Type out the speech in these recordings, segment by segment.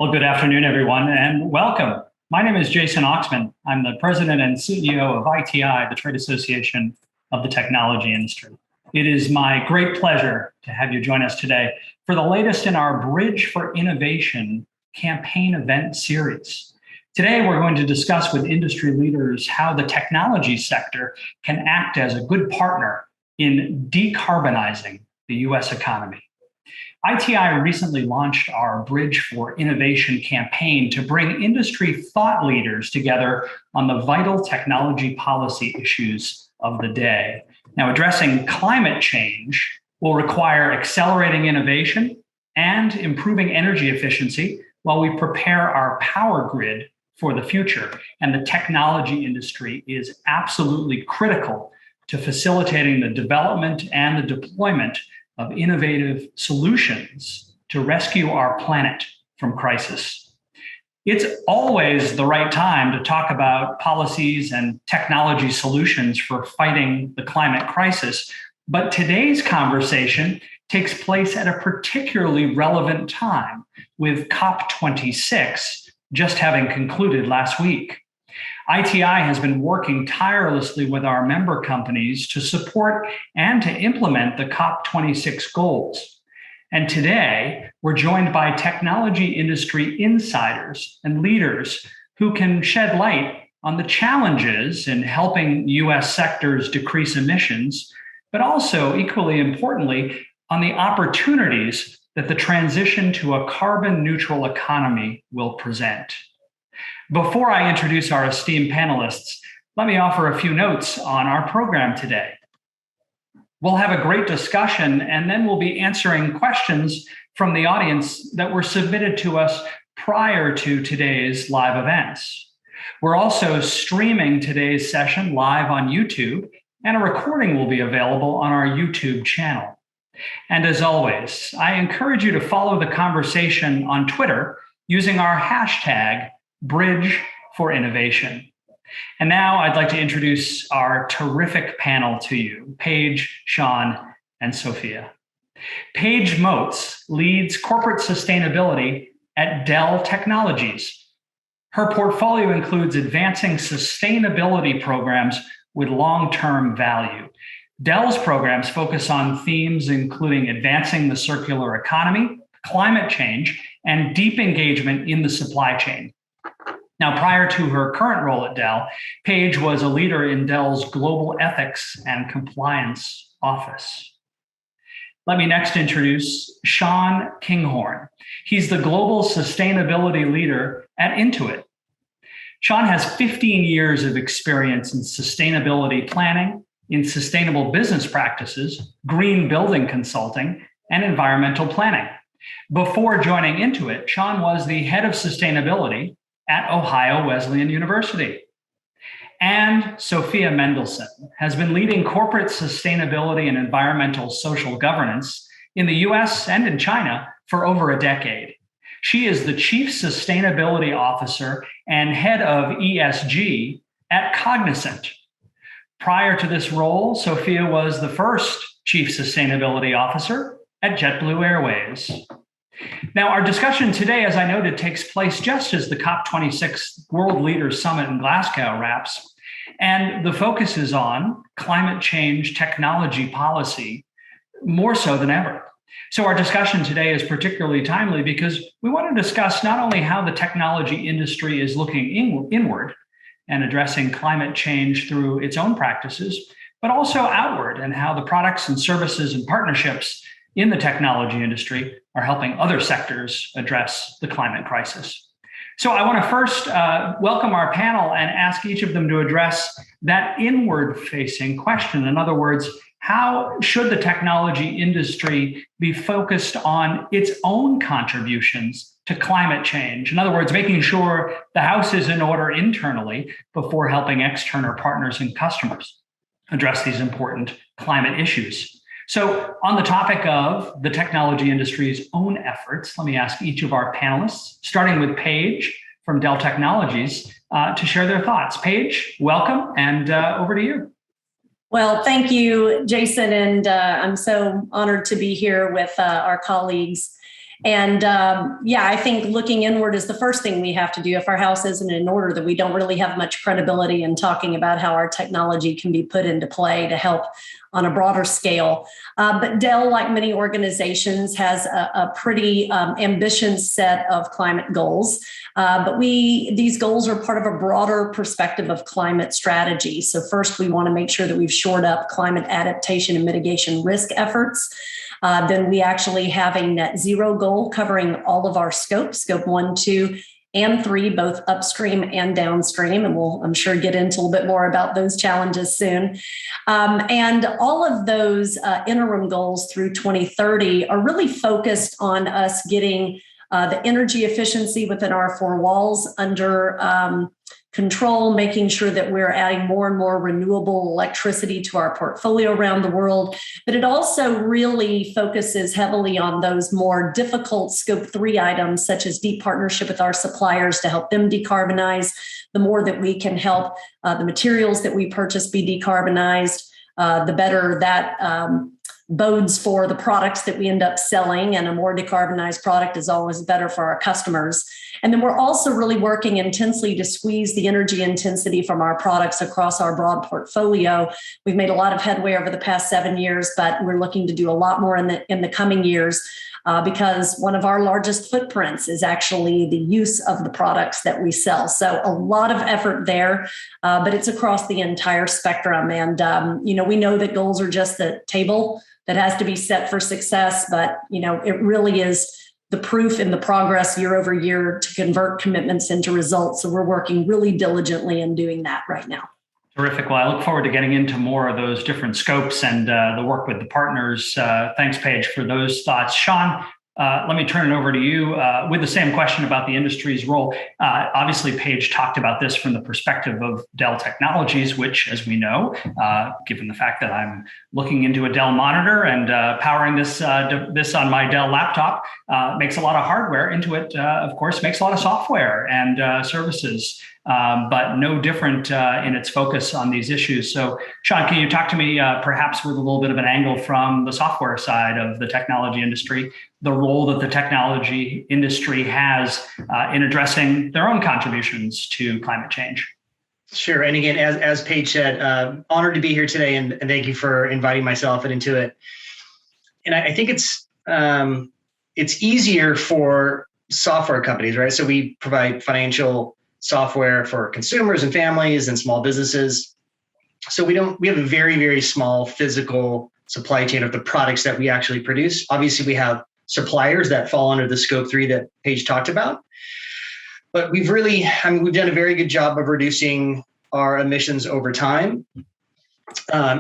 Well, good afternoon, everyone, and welcome. My name is Jason Oxman. I'm the president and CEO of ITI, the trade association of the technology industry. It is my great pleasure to have you join us today for the latest in our Bridge for Innovation campaign event series. Today, we're going to discuss with industry leaders how the technology sector can act as a good partner in decarbonizing the US economy. ITI recently launched our Bridge for Innovation campaign to bring industry thought leaders together on the vital technology policy issues of the day. Now, addressing climate change will require accelerating innovation and improving energy efficiency while we prepare our power grid for the future. And the technology industry is absolutely critical to facilitating the development and the deployment of innovative solutions to rescue our planet from crisis. It's always the right time to talk about policies and technology solutions for fighting the climate crisis, but today's conversation takes place at a particularly relevant time, with COP26 just having concluded last week. ITI has been working tirelessly with our member companies to support and to implement the COP26 goals. And today, we're joined by technology industry insiders and leaders who can shed light on the challenges in helping US sectors decrease emissions, but also, equally importantly, on the opportunities that the transition to a carbon neutral economy will present. Before I introduce our esteemed panelists, let me offer a few notes on our program today. We'll have a great discussion, and then we'll be answering questions from the audience that were submitted to us prior to today's live events. We're also streaming today's session live on YouTube, and a recording will be available on our YouTube channel. And as always, I encourage you to follow the conversation on Twitter using our hashtag Bridge for Innovation. And now I'd like to introduce our terrific panel to you, Paige, Sean, and Sophia. Paige Moats leads corporate sustainability at Dell Technologies. Her portfolio includes advancing sustainability programs with long-term value. Dell's programs focus on themes including advancing the circular economy, climate change, and deep engagement in the supply chain. Now, prior to her current role at Dell, Paige was a leader in Dell's Global Ethics and Compliance Office. Let me next introduce Sean Kinghorn. He's the Global Sustainability Leader at Intuit. Sean has 15 years of experience in sustainability planning, in sustainable business practices, green building consulting, and environmental planning. Before joining Intuit, Sean was the head of sustainability at Ohio Wesleyan University. And Sophia Mendelson has been leading corporate sustainability and environmental social governance in the US and in China for over a decade. She is the Chief Sustainability Officer and Head of ESG at Cognizant. Prior to this role, Sophia was the first Chief Sustainability Officer at JetBlue Airways. Now, our discussion today, as I noted, takes place just as the COP26 World Leaders Summit in Glasgow wraps, and the focus is on climate change technology policy more so than ever. So our discussion today is particularly timely because we want to discuss not only how the technology industry is looking inward and addressing climate change through its own practices, but also outward, and how the products and services and partnerships in the technology industry are helping other sectors address the climate crisis. So I want to first welcome our panel and ask each of them to address that inward-facing question. In other words, how should the technology industry be focused on its own contributions to climate change? In other words, making sure the house is in order internally before helping external partners and customers address these important climate issues. So on the topic of the technology industry's own efforts, let me ask each of our panelists, starting with Paige from Dell Technologies, to share their thoughts. Paige, welcome, and over to you. Well, thank you, Jason, and I'm so honored to be here with our colleagues. And I think looking inward is the first thing we have to do. If our house isn't in order, then we don't really have much credibility in talking about how our technology can be put into play to help on a broader scale. But Dell, like many organizations, has a pretty ambitious set of climate goals. But these goals are part of a broader perspective of climate strategy. So first, we want to make sure that we've shored up climate adaptation and mitigation risk efforts. Then we actually have a net zero goal covering all of our scopes, scope 1, 2, and 3, both upstream and downstream. And we'll, I'm sure, get into a little bit more about those challenges soon. And all of those interim goals through 2030 are really focused on us getting the energy efficiency within our four walls under control, making sure that we're adding more and more renewable electricity to our portfolio around the world. But it also really focuses heavily on those more difficult scope 3 items, such as deep partnership with our suppliers to help them decarbonize. The more that we can help the materials that we purchase be decarbonized, the better that bodes for the products that we end up selling, and a more decarbonized product is always better for our customers. And then we're also really working intensely to squeeze the energy intensity from our products across our broad portfolio. We've made a lot of headway over the past 7 years, but we're looking to do a lot more in the coming years because one of our largest footprints is actually the use of the products that we sell. So a lot of effort there, but it's across the entire spectrum. And, we know that goals are just the table that has to be set for success, but, it really is the proof in the progress year over year to convert commitments into results. So we're working really diligently in doing that right now. Terrific. Well, I look forward to getting into more of those different scopes and the work with the partners. Thanks, Paige, for those thoughts. Sean, let me turn it over to you with the same question about the industry's role. Obviously, Paige talked about this from the perspective of Dell Technologies, which, as we know, given the fact that I'm looking into a Dell monitor and powering this on my Dell laptop, makes a lot of hardware. Intuit, of course, makes a lot of software and services. But no different in its focus on these issues. So, Sean, can you talk to me perhaps with a little bit of an angle from the software side of the technology industry, the role that the technology industry has in addressing their own contributions to climate change? Sure. And again, as Paige said, honored to be here today, and thank you for inviting myself and Intuit. And I think it's easier for software companies, right? So we provide financial software for consumers and families and small businesses. So we have a very, very small physical supply chain of the products that we actually produce. Obviously, we have suppliers that fall under the scope 3 that Paige talked about. But we've done a very good job of reducing our emissions over time.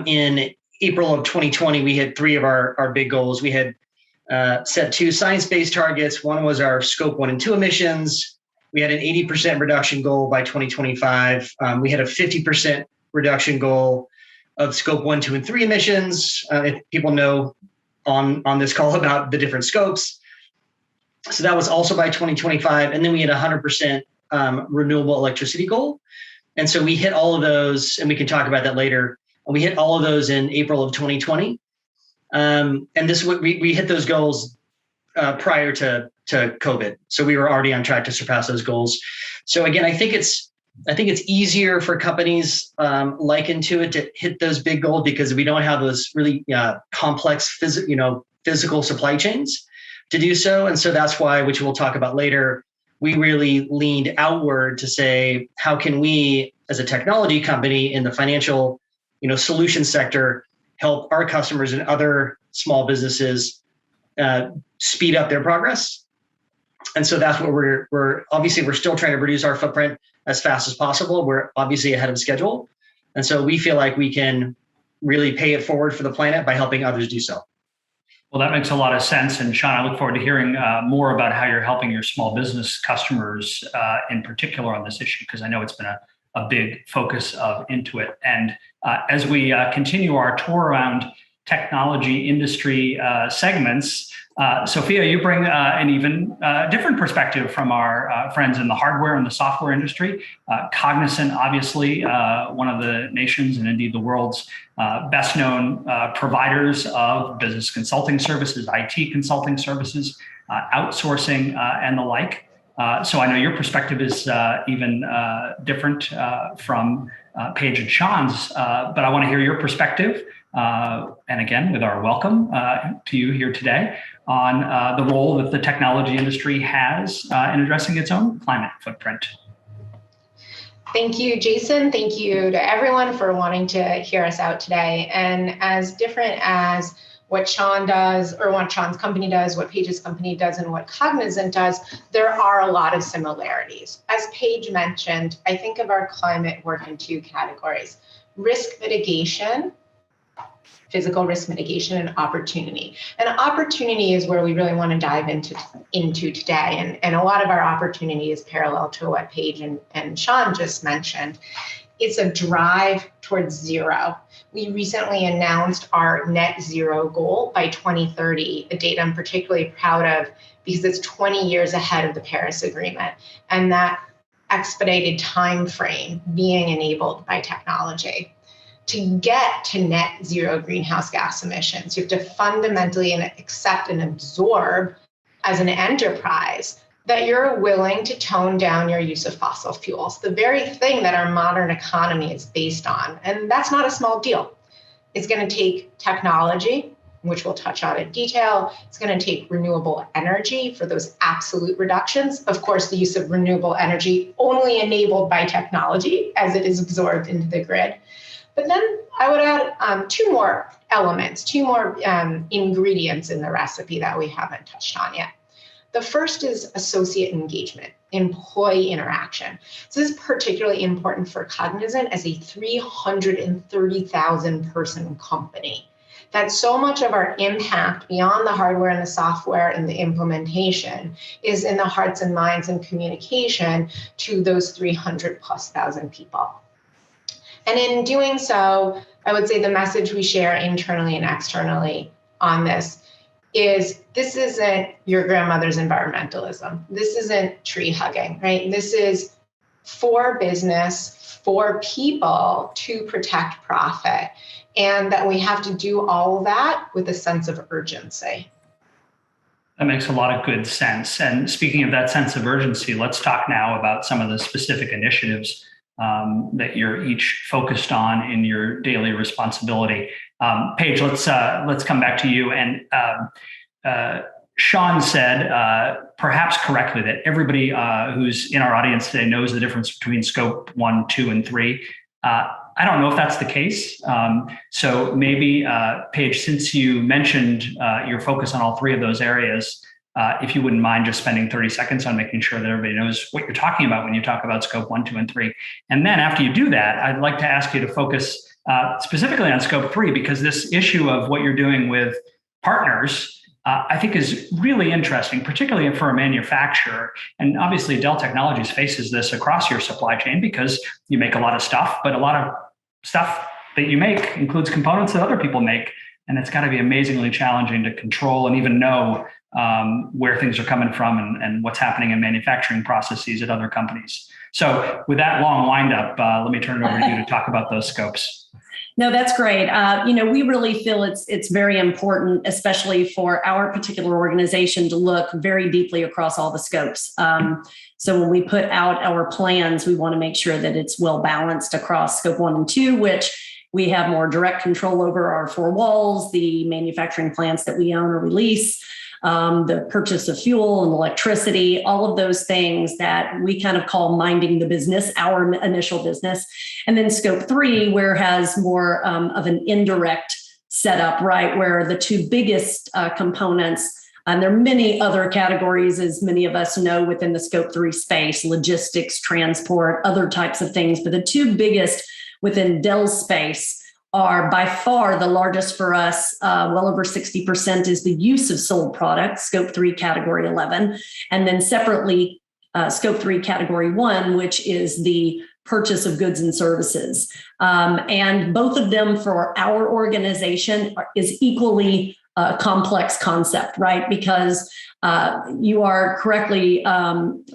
In April of 2020, we hit 3 of our big goals. We had set 2 science-based targets. One was our scope 1 and 2 emissions. We had an 80% reduction goal by 2025. We had a 50% reduction goal of scope 1, 2, and 3 emissions. If people know on this call about the different scopes. So that was also by 2025. And then we had a 100% renewable electricity goal. And so we hit all of those, and we can talk about that later. We hit all of those in April of 2020. And we hit those goals prior to COVID. So we were already on track to surpass those goals. So again, I think it's easier for companies like Intuit to hit those big goals because we don't have those really complex physical supply chains to do so. And so that's why, which we'll talk about later, we really leaned outward to say, how can we as a technology company in the financial solution sector help our customers and other small businesses speed up their progress? And so that's what we're still trying to reduce our footprint as fast as possible. We're obviously ahead of schedule. And so we feel like we can really pay it forward for the planet by helping others do so. Well, that makes a lot of sense. And Sean, I look forward to hearing more about how you're helping your small business customers in particular on this issue, because I know it's been a big focus of Intuit. And as we continue our tour around technology industry segments, Sophia, you bring an even different perspective from our friends in the hardware and the software industry. Cognizant, obviously, one of the nation's and indeed the world's best known providers of business consulting services, IT consulting services. outsourcing, and the like. So I know your perspective is even different from Paige and Sean's, but I want to hear your perspective. And again, with our welcome to you here today on the role that the technology industry has in addressing its own climate footprint. Thank you, Jason. Thank you to everyone for wanting to hear us out today. And as different as what Sean does, or what Sean's company does, what Paige's company does, and what Cognizant does, there are a lot of similarities. As Paige mentioned, I think of our climate work in two categories: risk mitigation, physical risk mitigation, and opportunity. And opportunity is where we really want to dive into today. And a lot of our opportunity is parallel to what Paige and Sean just mentioned. It's a drive towards zero. We recently announced our net zero goal by 2030, a date I'm particularly proud of because it's 20 years ahead of the Paris Agreement, and that expedited time frame being enabled by technology. To get to net zero greenhouse gas emissions, you have to fundamentally accept and absorb as an enterprise that you're willing to tone down your use of fossil fuels, the very thing that our modern economy is based on. And that's not a small deal. It's going to take technology, which we'll touch on in detail. It's going to take renewable energy for those absolute reductions. Of course, the use of renewable energy only enabled by technology as it is absorbed into the grid. But then I would add two more elements, two more ingredients in the recipe that we haven't touched on yet. The first is associate engagement, employee interaction. So this is particularly important for Cognizant as a 330,000 person company. That so much of our impact beyond the hardware and the software and the implementation is in the hearts and minds and communication to those 300,000+ people. And in doing so, I would say the message we share internally and externally on this isn't your grandmother's environmentalism. This isn't tree hugging, right? This is for business, for people to protect profit, and that we have to do all of that with a sense of urgency. That makes a lot of good sense. And speaking of that sense of urgency, let's talk now about some of the specific initiatives that you're each focused on in your daily responsibility. Paige, let's come back to you. And Sean said, perhaps correctly, that everybody who's in our audience today knows the difference between scope 1, 2, and 3. I don't know if that's the case. So maybe, Paige, since you mentioned your focus on all three of those areas, if you wouldn't mind just spending 30 seconds on making sure that everybody knows what you're talking about when you talk about scope 1, 2, and 3. And then after you do that, I'd like to ask you to focus specifically on scope 3, because this issue of what you're doing with partners, I think is really interesting, particularly for a manufacturer. And obviously Dell Technologies faces this across your supply chain because you make a lot of stuff, but a lot of stuff that you make includes components that other people make. And it's got to be amazingly challenging to control and even know where things are coming from and what's happening in manufacturing processes at other companies. So with that long windup, let me turn it over to you to talk about those scopes. No, that's great. We really feel it's very important, especially for our particular organization, to look very deeply across all the scopes. So when we put out our plans, we want to make sure that it's well balanced across scope 1 and 2, which we have more direct control over our four walls, the manufacturing plants that we own or release, the purchase of fuel and electricity, all of those things that we kind of call minding the business, our initial business. And then scope 3, where has more of an indirect setup, right? Where the two biggest components, and there are many other categories, as many of us know, within the scope 3 space, logistics, transport, other types of things. But the two biggest within Dell's space are by far the largest for us. Well over 60% is the use of sold products, scope 3 category 11. And then separately, scope 3 category 1, which is the purchase of goods and services. And both of them for our organization is equally a complex concept, right? Because You are correctly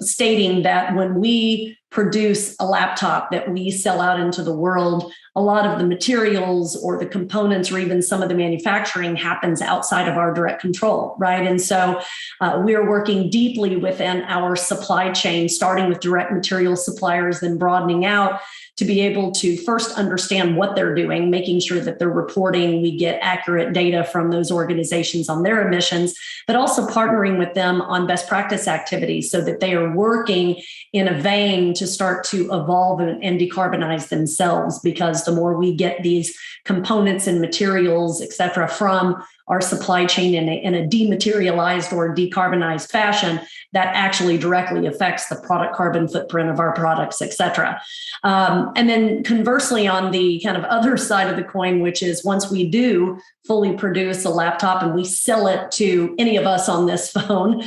stating that when we produce a laptop that we sell out into the world, a lot of the materials or the components or even some of the manufacturing happens outside of our direct control, right? And so we're working deeply within our supply chain, starting with direct material suppliers, then broadening out to be able to first understand what they're doing, making sure that they're reporting, we get accurate data from those organizations on their emissions, but also partnering with them on best practice activities so that they are working in a vein to start to evolve and decarbonize themselves. Because the more we get these components and materials, et cetera, from our supply chain in a dematerialized or decarbonized fashion, that actually directly affects the product carbon footprint of our products, et cetera. And then conversely, on the kind of other side of the coin, which is once we do fully produce a laptop and we sell it to any of us on this phone,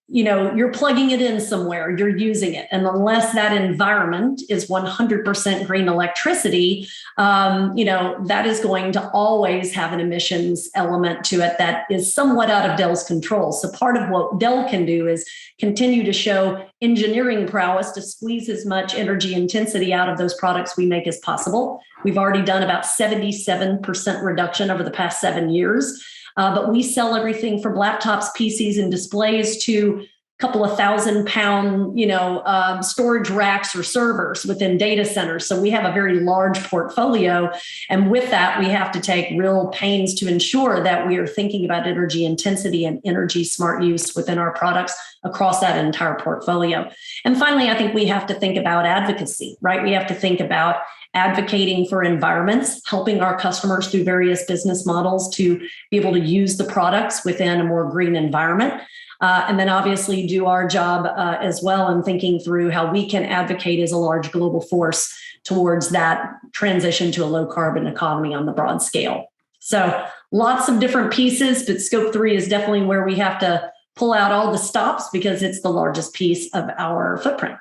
you're plugging it in somewhere, you're using it. And unless that environment is 100% green electricity, that is going to always have an emissions element to it that is somewhat out of Dell's control. So part of what Dell can do is continue to show engineering prowess to squeeze as much energy intensity out of those products we make as possible. We've already done about 77% reduction over the past 7 years. But we sell everything from laptops, PCs, and displays to a couple of £1,000-pound, storage racks or servers within data centers. So we have a very large portfolio. And with that, we have to take real pains to ensure that we are thinking about energy intensity and energy smart use within our products across that entire portfolio. And finally, I think we have to think about advocacy, right? We have to think about advocating for environments, helping our customers through various business models to be able to use the products within a more green environment. And then obviously do our job as well in thinking through how we can advocate as a large global force towards that transition to a low carbon economy on the broad scale. So lots of different pieces, but scope 3 is definitely where we have to pull out all the stops because it's the largest piece of our footprint.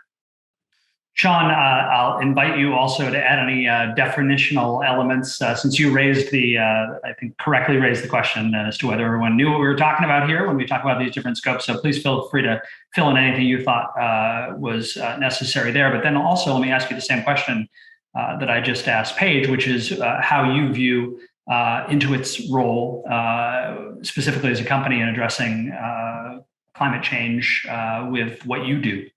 Sean, I'll invite you also to add any definitional elements since you raised I think correctly raised the question as to whether everyone knew what we were talking about here when we talk about these different scopes. So please feel free to fill in anything you thought was necessary there. But then also let me ask you the same question that I just asked Paige, which is how you view Intuit's role specifically as a company in addressing climate change with what you do.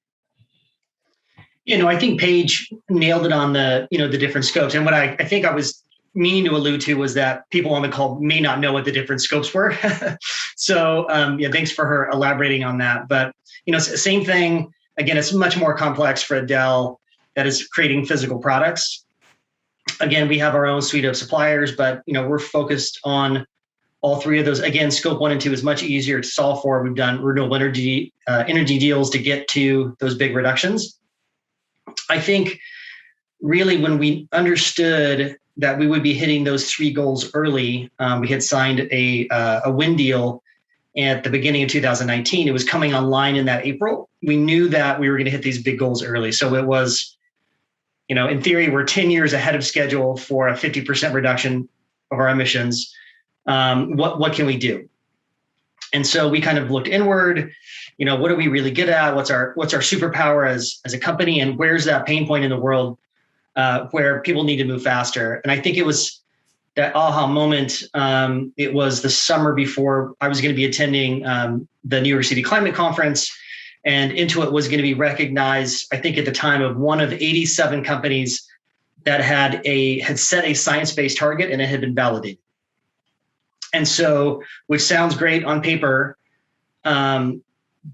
I think Paige nailed it on the different scopes. And what I think I was meaning to allude to was that people on the call may not know what the different scopes were. So thanks for her elaborating on that. But, same thing. Again, it's much more complex for a Dell that is creating physical products. Again, we have our own suite of suppliers, but, we're focused on all three of those. Again, scope 1 and 2 is much easier to solve for. We've done renewable energy deals to get to those big reductions. I think really when we understood that we would be hitting those 3 goals early, we had signed a wind deal at the beginning of 2019. It was coming online in that April. We knew that we were going to hit these big goals early. So it was, in theory, we're 10 years ahead of schedule for a 50% reduction of our emissions. What can we do? And so we kind of looked inward. What are we really good at? What's our superpower as a company, and where's that pain point in the world where people need to move faster? And I think it was that aha moment. It was the summer before I was going to be attending the New York City Climate Conference, and Intuit was going to be recognized, I think at the time, of one of 87 companies that had set a science-based target and it had been validated. And so, which sounds great on paper,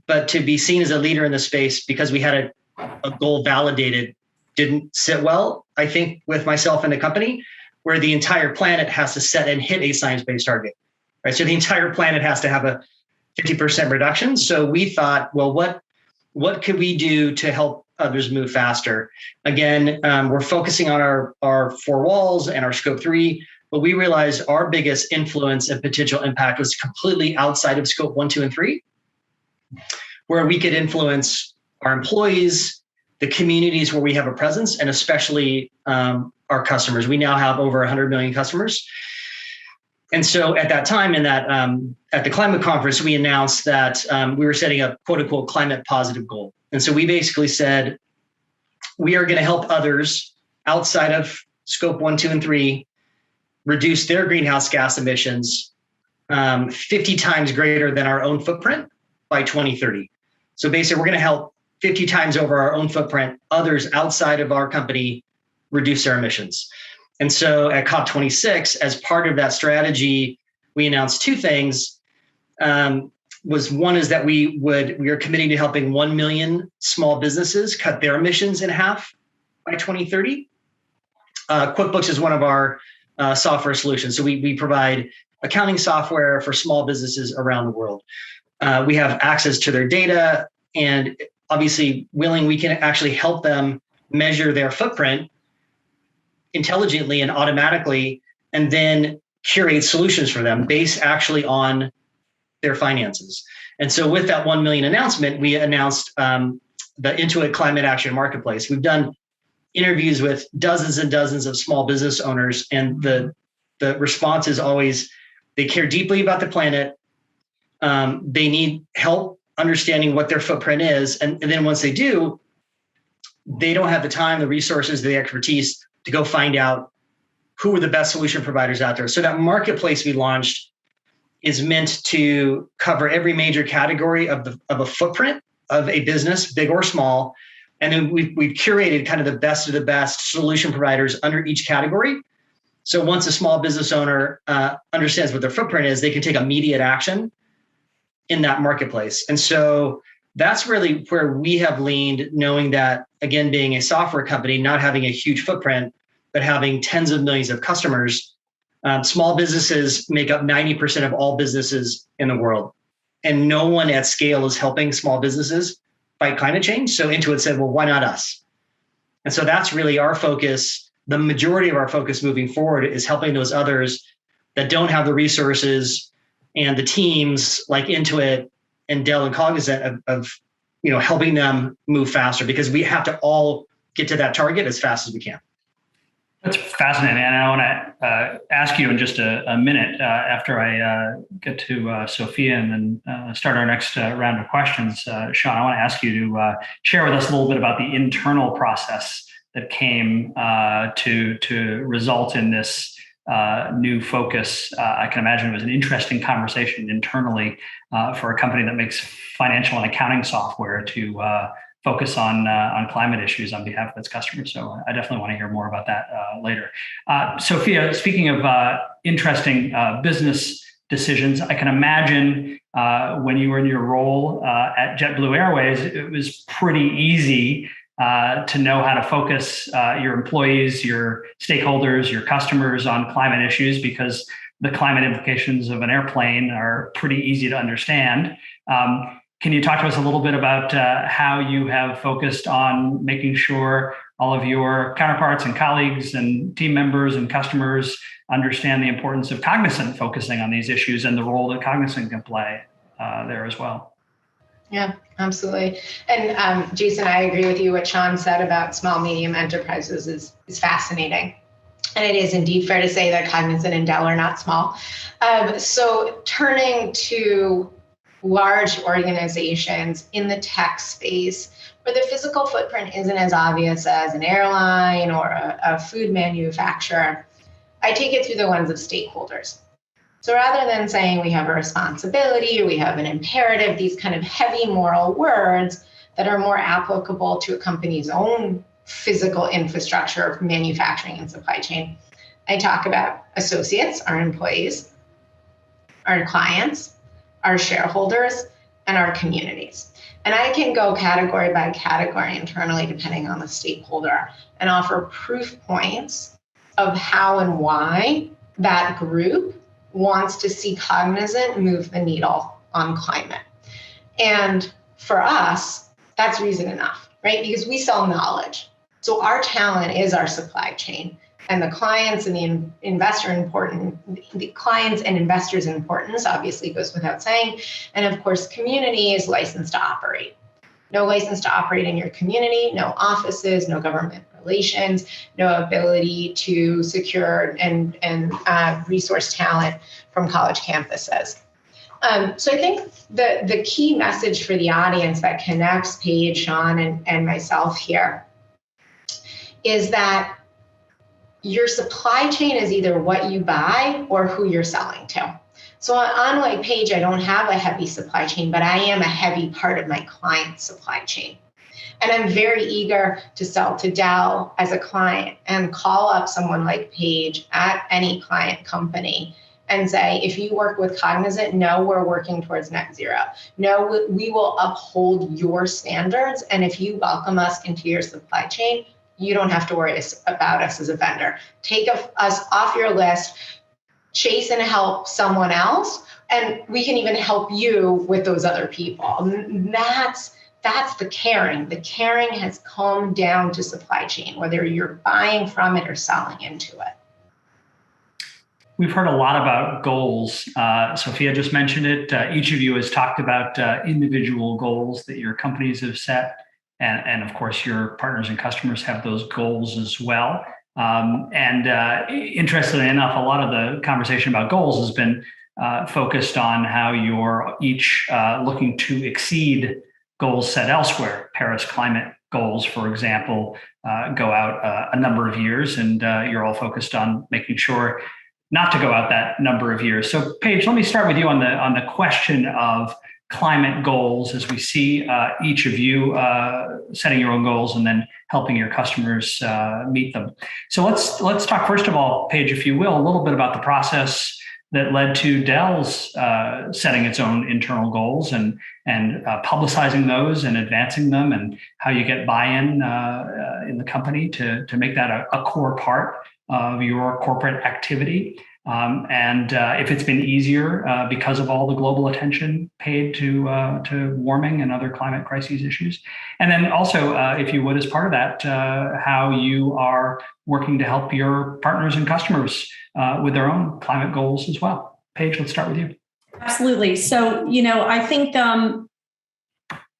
but to be seen as a leader in the space because we had a goal validated didn't sit well, I think, with myself and the company, where the entire planet has to set and hit a science-based target, right? So the entire planet has to have a 50% reduction. So we thought, well, what could we do to help others move faster? Again, we're focusing on our 4 walls and our scope 3. But we realized our biggest influence and potential impact was completely outside of scope 1, 2, and 3, where we could influence our employees, the communities where we have a presence, and especially our customers. We now have over 100 million customers. And so at that time, in that at the climate conference, we announced that we were setting a quote unquote climate positive goal. And so we basically said, we are going to help others outside of scope 1, 2, and 3 reduce their greenhouse gas emissions 50 times greater than our own footprint by 2030. So basically, we're going to help 50 times over our own footprint, others outside of our company reduce their emissions. And so at COP26, as part of that strategy, we announced two things. One is that we are committing to helping 1 million small businesses cut their emissions in half by 2030. QuickBooks is one of our software solutions. So we provide accounting software for small businesses around the world. We have access to their data, and obviously we can actually help them measure their footprint intelligently and automatically, and then curate solutions for them based actually on their finances. And so with that 1 million announcement, we announced the Intuit Climate Action Marketplace. We've done interviews with dozens and dozens of small business owners, and the response is always, they care deeply about the planet. They need help understanding what their footprint is. And then once they do, they don't have the time, the resources, the expertise to go find out who are the best solution providers out there. So that marketplace we launched is meant to cover every major category of a footprint of a business, big or small. And then we've curated kind of the best of the best solution providers under each category. So once a small business owner understands what their footprint is, they can take immediate action in that marketplace. And so that's really where we have leaned, knowing that, again, being a software company, not having a huge footprint, but having tens of millions of customers, small businesses make up 90% of all businesses in the world. And no one at scale is helping small businesses fight climate change. So Intuit said, well, why not us? And so that's really our focus. The majority of our focus moving forward is helping those others that don't have the resources and the teams like Intuit and Dell and Cognizant of helping them move faster, because we have to all get to that target as fast as we can. That's fascinating. And I want to ask you in just a minute after I get to Sophia and then start our next round of questions. Sean, I want to ask you to share with us a little bit about the internal process that came to result in this new focus. I can imagine it was an interesting conversation internally for a company that makes financial and accounting software to focus on climate issues on behalf of its customers. So I definitely want to hear more about that later. Sophia, speaking of interesting business decisions, I can imagine when you were in your role at JetBlue Airways, it was pretty easy to know how to focus your employees, your stakeholders, your customers on climate issues, because the climate implications of an airplane are pretty easy to understand. Can you talk to us a little bit about how you have focused on making sure all of your counterparts and colleagues and team members and customers understand the importance of Cognizant focusing on these issues and the role that Cognizant can play there as well? Yeah, absolutely. And Jason, I agree with you. What Sean said about small, medium enterprises is fascinating. And it is indeed fair to say that Cognizant and Dell are not small. So turning to large organizations in the tech space, where the physical footprint isn't as obvious as an airline or a food manufacturer, I take it through the lens of stakeholders. So rather than saying we have a responsibility or we have an imperative, these kind of heavy moral words that are more applicable to a company's own physical infrastructure of manufacturing and supply chain, I talk about associates, our employees, our clients, our shareholders, and our communities. And I can go category by category internally, depending on the stakeholder, and offer proof points of how and why that group wants to see Cognizant move the needle on climate. And for us, that's reason enough, right? Because we sell knowledge. So our talent is our supply chain. And the clients and the clients and investors' importance obviously goes without saying. And of course, community is licensed to operate. No license to operate in your community, no offices, no government relations, no ability to secure and resource talent from college campuses. So I think the key message for the audience that connects Paige, Sean, and myself here is that your supply chain is either what you buy or who you're selling to. So unlike Paige, I don't have a heavy supply chain, but I am a heavy part of my client's supply chain. And I'm very eager to sell to Dell as a client and call up someone like Paige at any client company and say, if you work with Cognizant, no, we're working towards net zero. No, we will uphold your standards. And if you welcome us into your supply chain, you don't have to worry about us as a vendor. Take us off your list, chase and help someone else, and we can even help you with those other people. That's the caring. The caring has come down to supply chain, whether you're buying from it or selling into it. We've heard a lot about goals. Sophia just mentioned it. Each of you has talked about individual goals that your companies have set. And of course, your partners and customers have those goals as well. Interestingly enough, a lot of the conversation about goals has been focused on how you're each looking to exceed goals set elsewhere. Paris climate goals, for example, go out a number of years, and you're all focused on making sure not to go out that number of years. So, Paige, let me start with you on the question of climate goals, as we see each of you setting your own goals and then helping your customers meet them. So let's talk first of all, Paige, if you will, a little bit about the process that led to Dell's setting its own internal goals and publicizing those and advancing them, and how you get buy-in in the company to make that a core part of your corporate activity. And if it's been easier because of all the global attention paid to warming and other climate crises issues. And then also, if you would, as part of that, how you are working to help your partners and customers with their own climate goals as well. Paige, let's start with you. Absolutely. So, I think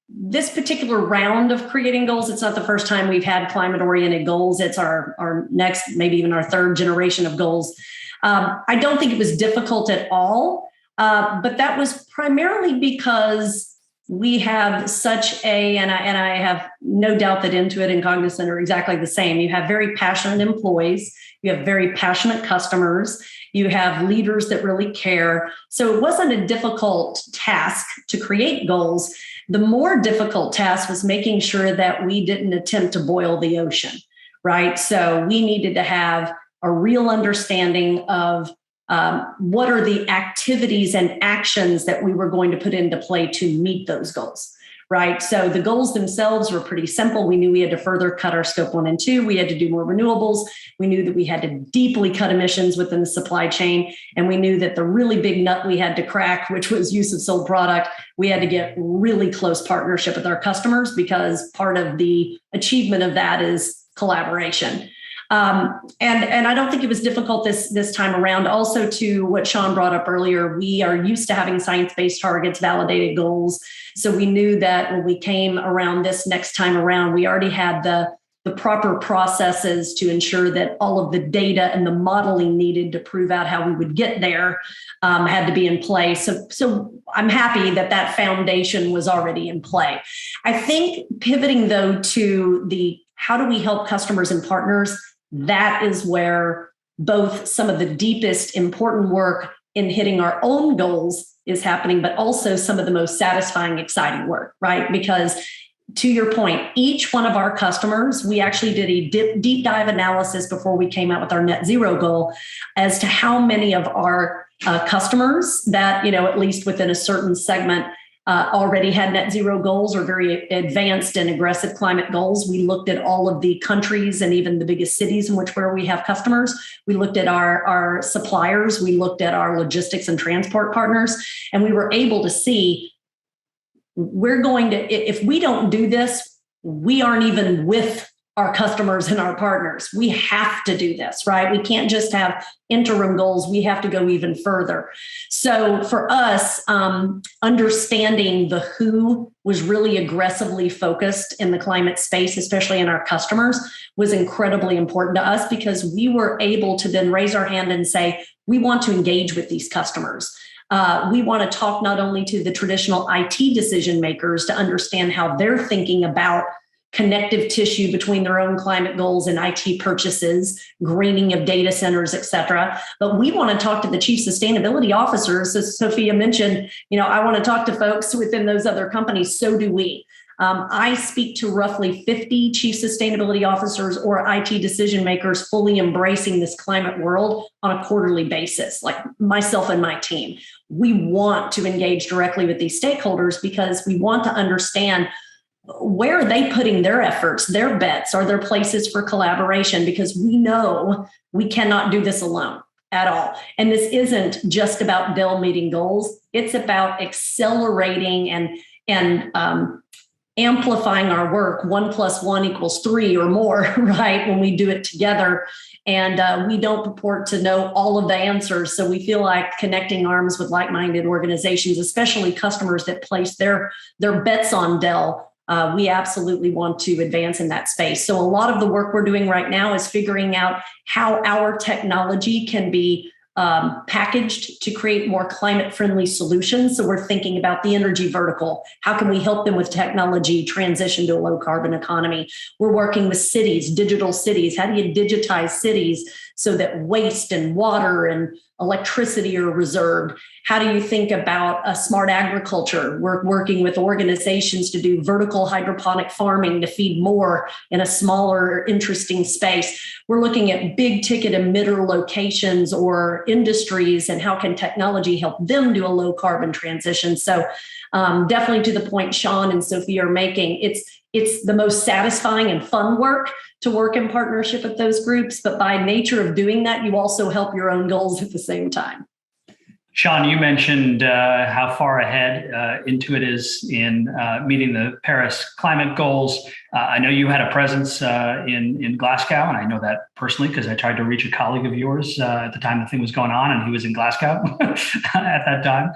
this particular round of creating goals, it's not the first time we've had climate-oriented goals. It's our next, maybe even our third generation of goals. I don't think it was difficult at all, but that was primarily because we have such and I have no doubt that Intuit and Cognizant are exactly the same. You have very passionate employees, you have very passionate customers, you have leaders that really care. So it wasn't a difficult task to create goals. The more difficult task was making sure that we didn't attempt to boil the ocean, right? So we needed to have a real understanding of what are the activities and actions that we were going to put into play to meet those goals, right? So the goals themselves were pretty simple. We knew we had to further cut our scope 1 and 2. We had to do more renewables. We knew that we had to deeply cut emissions within the supply chain. And we knew that the really big nut we had to crack, which was use of sold product, we had to get really close partnership with our customers, because part of the achievement of that is collaboration. And I don't think it was difficult this time around. Also, to what Sean brought up earlier, we are used to having science-based targets, validated goals. So we knew that when we came around this next time around, we already had the proper processes to ensure that all of the data and the modeling needed to prove out how we would get there had to be in place. So I'm happy that foundation was already in play. I think pivoting though to the how do we help customers and partners, that is where both some of the deepest important work in hitting our own goals is happening, but also some of the most satisfying, exciting work, right? Because to your point, each one of our customers, we actually did a deep dive analysis before we came out with our net zero goal as to how many of our customers that, at least within a certain segment, already had net zero goals or very advanced and aggressive climate goals. We looked at all of the countries and even the biggest cities in where we have customers. We looked at our suppliers. We looked at our logistics and transport partners, and we were able to see if we don't do this, we aren't even with our customers and our partners. We have to do this, right? We can't just have interim goals. We have to go even further. So for us, understanding the who was really aggressively focused in the climate space, especially in our customers, was incredibly important to us, because we were able to then raise our hand and say, we want to engage with these customers. We want to talk not only to the traditional IT decision makers to understand how they're thinking about connective tissue between their own climate goals and IT purchases, greening of data centers, et cetera. But we want to talk to the chief sustainability officers. As Sophia mentioned, I want to talk to folks within those other companies. So do we. I speak to roughly 50 chief sustainability officers or IT decision makers fully embracing this climate world on a quarterly basis, like myself and my team. We want to engage directly with these stakeholders because we want to understand, where are they putting their efforts, their bets? Are there places for collaboration? Because we know we cannot do this alone at all. And this isn't just about Dell meeting goals. It's about accelerating and amplifying our work. 1 + 1 = 3 or more, right? When we do it together. And we don't purport to know all of the answers. So we feel like connecting arms with like-minded organizations, especially customers that place their bets on Dell, we absolutely want to advance in that space. So a lot of the work we're doing right now is figuring out how our technology can be packaged to create more climate-friendly solutions. So we're thinking about the energy vertical. How can we help them with technology transition to a low-carbon economy? We're working with cities, digital cities. How do you digitize cities so that waste and water and electricity are reserved? How do you think about a smart agriculture? We're working with organizations to do vertical hydroponic farming to feed more in a smaller, interesting space. We're looking at big ticket emitter locations or industries and how can technology help them do a low carbon transition. So definitely to the point Sean and Sophia are making, it's the most satisfying and fun work to work in partnership with those groups. But by nature of doing that, you also help your own goals at the same time. Sean, you mentioned how far ahead Intuit is in meeting the Paris climate goals. I know you had a presence in Glasgow, and I know that personally because I tried to reach a colleague of yours at the time the thing was going on, and he was in Glasgow at that time.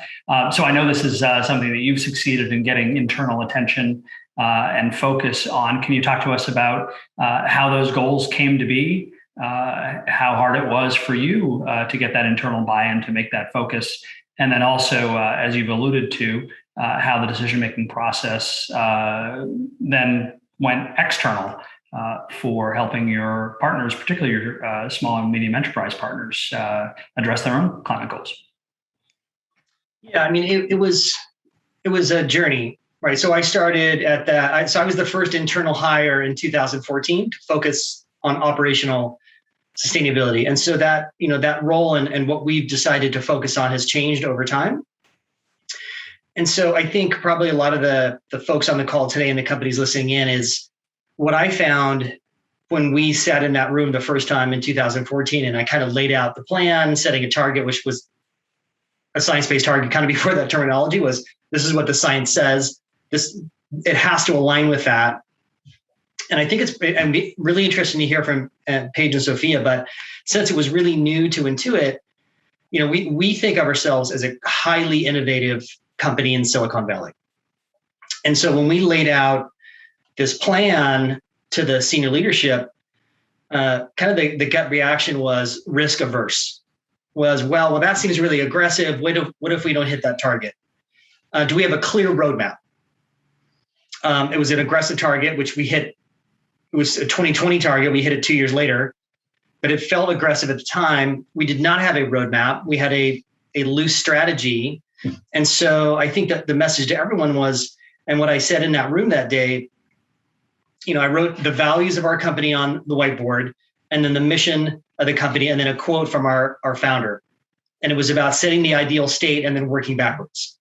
So I know this is something that you've succeeded in getting internal attention and focus on. Can you talk to us about how those goals came to be? How hard it was for you to get that internal buy-in to make that focus. And then also, as you've alluded to, how the decision-making process then went external for helping your partners, particularly your small and medium enterprise partners, address their own climate goals. Yeah, I mean, it was a journey, right? So I started at that. So I was the first internal hire in 2014 to focus on operational sustainability. And so that, that role and what we've decided to focus on has changed over time. And so I think probably a lot of the folks on the call today and the companies listening in is what I found when we sat in that room the first time in 2014, and I kind of laid out the plan, setting a target, which was a science-based target, kind of before that terminology was, this is what the science says. It has to align with that. And I think it's really interesting to hear from Paige and Sophia, but since it was really new to Intuit, we think of ourselves as a highly innovative company in Silicon Valley. And so when we laid out this plan to the senior leadership, kind of the gut reaction was risk averse. Well, that seems really aggressive. What if we don't hit that target? Do we have a clear roadmap? It was an aggressive target, which we hit. It was a 2020 target. We hit it 2 years later, but it felt aggressive at the time. We did not have a roadmap. We had a loose strategy. And so I think that the message to everyone was, and what I said in that room that day, I wrote the values of our company on the whiteboard, and then the mission of the company, and then a quote from our founder. And it was about setting the ideal state and then working backwards.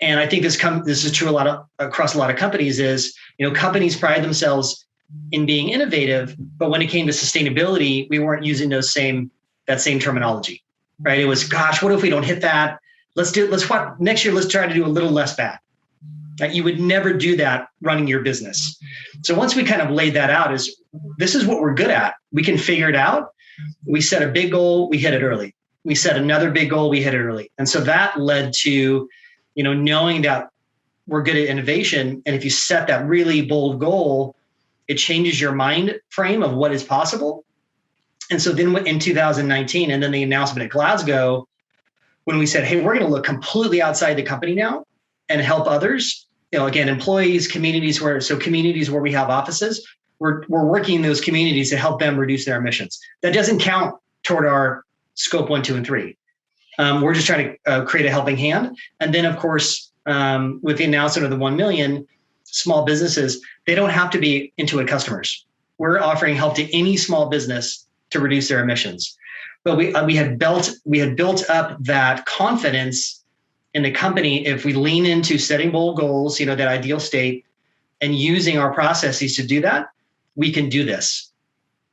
And I think this is true across a lot of companies is, companies pride themselves in being innovative, but when it came to sustainability, we weren't using that same terminology, right? It was, gosh, what if we don't hit that? Next year, let's try to do a little less bad. Right? You would never do that running your business. So once we kind of laid that out, this is what we're good at. We can figure it out. We set a big goal, we hit it early. We set another big goal, we hit it early. And so that led to, knowing that we're good at innovation. And if you set that really bold goal, it changes your mind frame of what is possible. And so then in 2019, and then the announcement at Glasgow when we said, hey, we're going to look completely outside the company now and help others. Again, employees, communities where we have offices, we're working in those communities to help them reduce their emissions. That doesn't count toward our scope 1, 2, and 3. We're just trying to create a helping hand. And then, of course, with the announcement of the 1 million small businesses, they don't have to be Intuit customers. We're offering help to any small business to reduce their emissions. But we had built up that confidence in the company. If we lean into setting bold goals, that ideal state, and using our processes to do that, we can do this.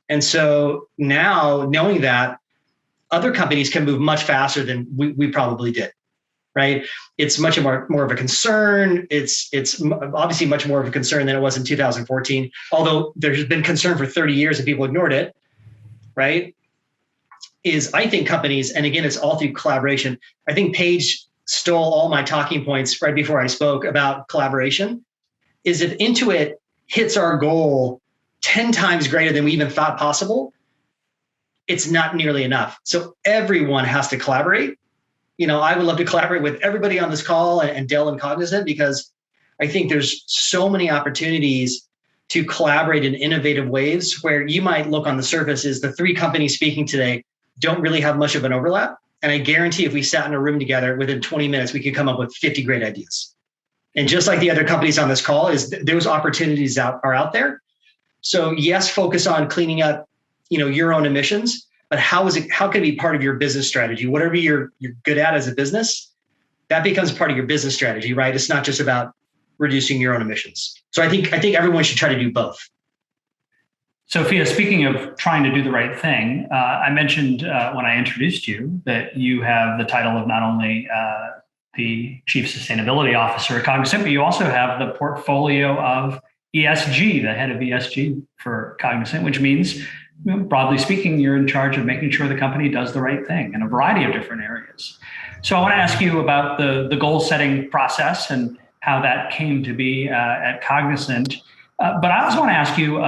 And so now, knowing that, other companies can move much faster than we probably did, right? It's much more of a concern. It's obviously much more of a concern than it was in 2014, although there's been concern for 30 years and people ignored it, right? I think companies, and again, it's all through collaboration. I think Paige stole all my talking points right before I spoke about collaboration, is if Intuit hits our goal 10 times greater than we even thought possible, it's not nearly enough. So everyone has to collaborate. I would love to collaborate with everybody on this call and Dell and Cognizant, because I think there's so many opportunities to collaborate in innovative ways where you might look on the surface as the 3 companies speaking today don't really have much of an overlap. And I guarantee if we sat in a room together, within 20 minutes, we could come up with 50 great ideas. And just like the other companies on this call, those opportunities are out there. So yes, focus on cleaning up, your own emissions, but how can it be part of your business strategy? Whatever you're good at as a business, that becomes part of your business strategy, right? It's not just about reducing your own emissions. So I think everyone should try to do both. Sophia, speaking of trying to do the right thing, I mentioned when I introduced you that you have the title of not only the Chief Sustainability Officer at Cognizant, but you also have the portfolio of ESG, the head of ESG for Cognizant, which means, broadly speaking, you're in charge of making sure the company does the right thing in a variety of different areas. So I want to ask you about the goal setting process and how that came to be at Cognizant. But I also want to ask you,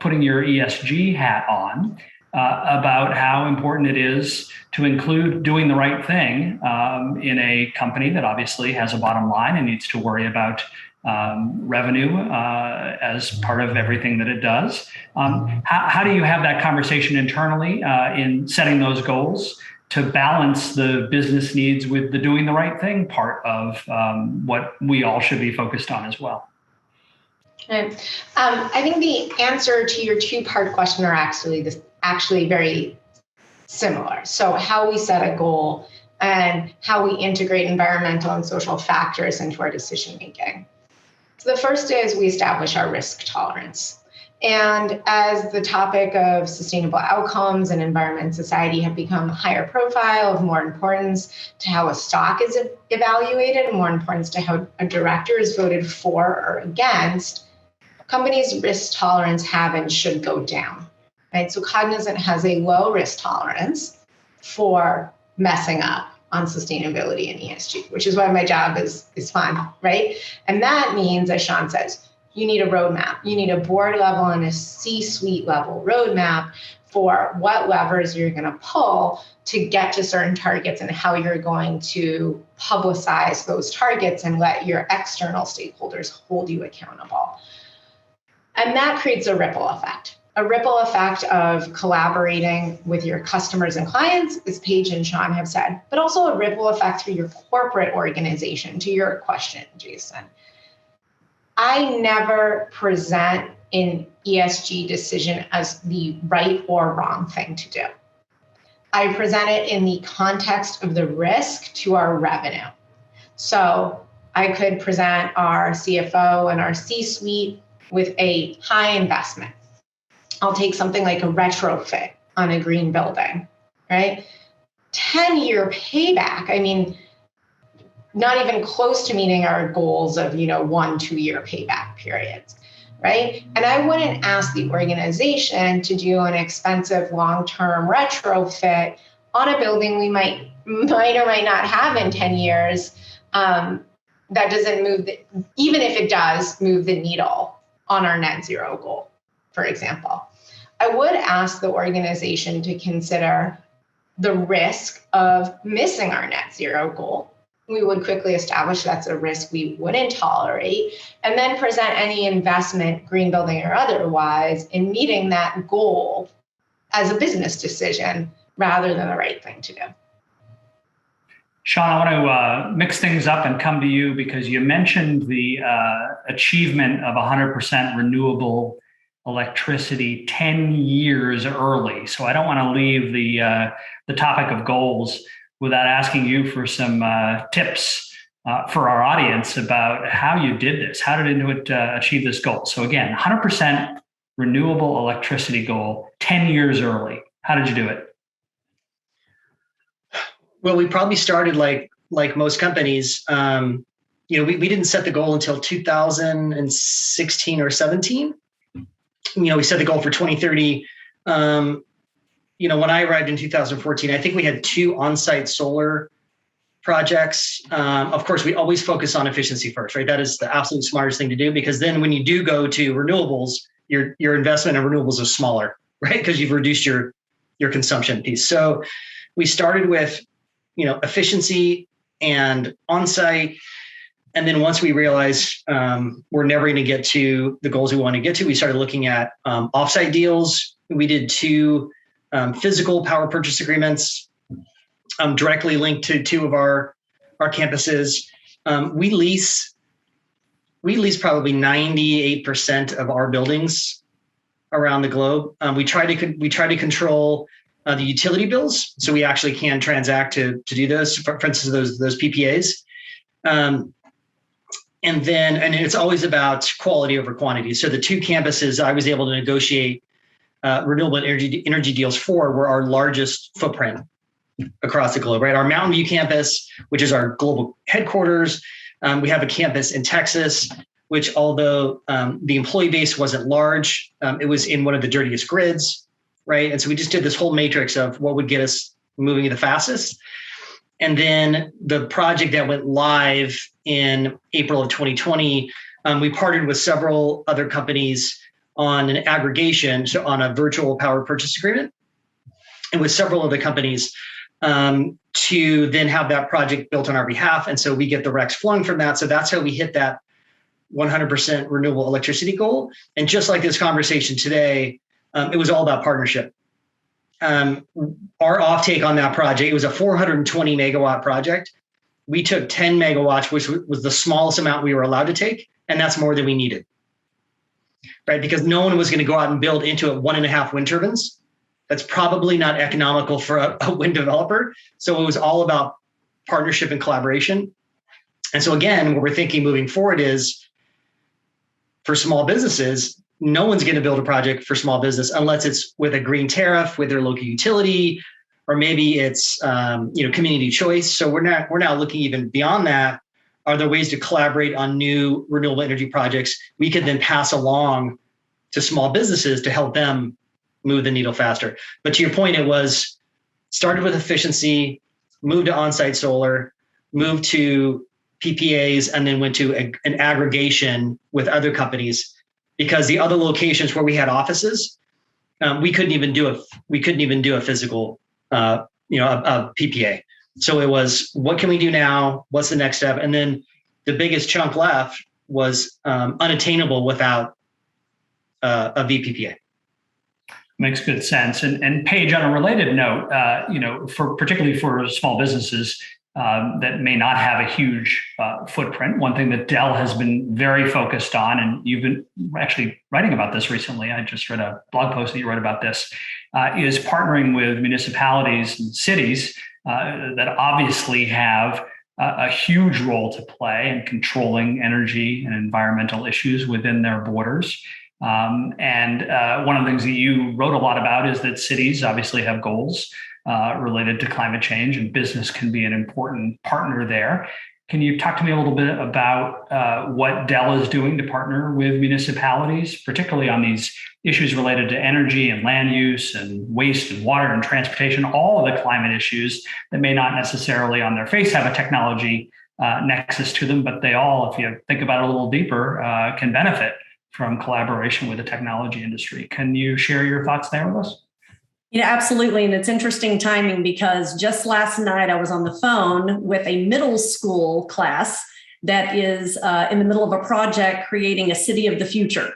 putting your ESG hat on, about how important it is to include doing the right thing in a company that obviously has a bottom line and needs to worry about revenue as part of everything that it does. How do you have that conversation internally in setting those goals to balance the business needs with the doing the right thing part of what we all should be focused on as well? I think the answer to your 2-part question are actually very similar. So how we set a goal and how we integrate environmental and social factors into our decision making. So the first is we establish our risk tolerance. And as the topic of sustainable outcomes and environment and society have become higher profile, of more importance to how a stock is evaluated, more importance to how a director is voted for or against, companies' risk tolerance have and should go down. Right? So Cognizant has a low risk tolerance for messing up on sustainability and ESG, which is why my job is fun, right? And that means, as Sean says, you need a roadmap. You need a board level and a C-suite level roadmap for what levers you're going to pull to get to certain targets and how you're going to publicize those targets and let your external stakeholders hold you accountable. And that creates a ripple effect of collaborating with your customers and clients, as Paige and Sean have said, but also a ripple effect through your corporate organization. To your question, Jason, I never present an ESG decision as the right or wrong thing to do. I present it in the context of the risk to our revenue. So I could present our CFO and our C-suite with a high investment. I'll take something like a retrofit on a green building, right? 10-year payback. I mean, not even close to meeting our goals of, 1-2 year payback periods, right? And I wouldn't ask the organization to do an expensive long-term retrofit on a building we might or might not have in 10 years. That doesn't move, even if it does move the needle on our net zero goal, for example. I would ask the organization to consider the risk of missing our net zero goal. We would quickly establish that's a risk we wouldn't tolerate, and then present any investment, green building or otherwise, in meeting that goal as a business decision rather than the right thing to do. Sean, I want to mix things up and come to you because you mentioned the achievement of 100% renewable electricity 10 years early. So I don't want to leave the topic of goals without asking you for some tips for our audience about how you did this. How did Intuit achieve this goal? So again, 100% renewable electricity goal 10 years early. How did you do it? Well, we probably started like most companies. We didn't set the goal until 2016 or 17. We set the goal for 2030. When I arrived in 2014, I think we had 2 on-site solar projects. Of course, we always focus on efficiency first, right? That is the absolute smartest thing to do, because then when you do go to renewables, your investment in renewables is smaller, right? Because you've reduced your consumption piece. So we started with efficiency and on-site. And then once we realized we're never going to get to the goals we want to get to, we started looking at off-site deals. We did 2 physical power purchase agreements directly linked to 2 of our campuses. We lease probably 98% of our buildings around the globe. We try to control the utility bills, so we actually can transact to do those. For instance, those PPAs. And it's always about quality over quantity. So the 2 campuses I was able to negotiate renewable energy deals for were our largest footprint across the globe, right? Our Mountain View campus, which is our global headquarters. We have a campus in Texas, which although the employee base wasn't large, it was in one of the dirtiest grids, right? And so we just did this whole matrix of what would get us moving the fastest. And then the project that went live in April of 2020, we partnered with several other companies on an aggregation, so on a virtual power purchase agreement, and with several other companies to then have that project built on our behalf. And so we get the RECs flowing from that. So that's how we hit that 100% renewable electricity goal. And just like this conversation today, it was all about partnership. Our offtake on that project, it was a 420 megawatt project. We took 10 megawatts, which was the smallest amount we were allowed to take. And that's more than we needed, right? Because no one was going to go out and build Intuit 1.5 wind turbines. That's probably not economical for a wind developer. So it was all about partnership and collaboration. And so again, what we're thinking moving forward is for small businesses, no one's going to build a project for small business unless it's with a green tariff with their local utility, or maybe it's community choice. So we're now looking even beyond that. Are there ways to collaborate on new renewable energy projects we could then pass along to small businesses to help them move the needle faster? But to your point, it was started with efficiency, moved to on-site solar, moved to PPAs, and then went to an aggregation with other companies, because the other locations where we had offices, we couldn't even do a physical a PPA. So it was, what can we do now? What's the next step? And then the biggest chunk left was unattainable without a VPPA. Makes good sense. And Paige, on a related note, particularly for small businesses that may not have a huge footprint, one thing that Dell has been very focused on, and you've been actually writing about this recently, I just read a blog post that you wrote about this, is partnering with municipalities and cities that obviously have a huge role to play in controlling energy and environmental issues within their borders. And one of the things that you wrote a lot about is that cities obviously have goals related to climate change, and business can be an important partner there. Can you talk to me a little bit about what Dell is doing to partner with municipalities, particularly on these issues related to energy and land use and waste and water and transportation, all of the climate issues that may not necessarily on their face have a technology nexus to them, but they all, if you think about it a little deeper, can benefit from collaboration with the technology industry. Can you share your thoughts there with us? Absolutely. And it's interesting timing because just last night I was on the phone with a middle school class that is in the middle of a project creating a city of the future.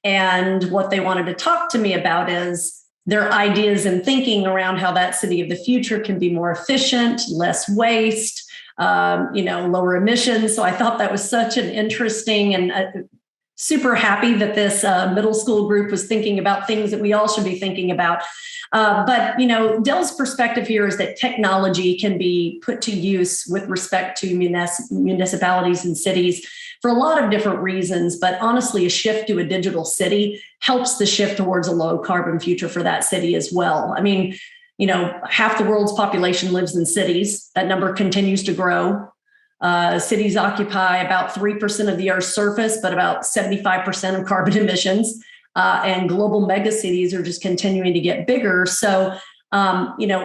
And what they wanted to talk to me about is their ideas and thinking around how that city of the future can be more efficient, less waste, lower emissions. So I thought that was such an interesting and super happy that this middle school group was thinking about things that we all should be thinking about. But Dell's perspective here is that technology can be put to use with respect to municipalities and cities for a lot of different reasons. But honestly, a shift to a digital city helps the shift towards a low carbon future for that city as well. I mean, half the world's population lives in cities. That number continues to grow. Cities occupy about 3% of the Earth's surface, but about 75% of carbon emissions. And global megacities are just continuing to get bigger. So,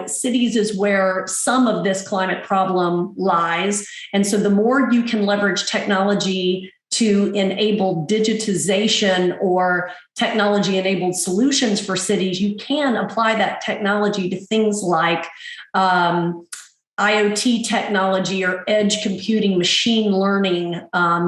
cities is where some of this climate problem lies. And so the more you can leverage technology to enable digitization or technology-enabled solutions for cities, you can apply that technology to things like IoT technology or edge computing, machine learning,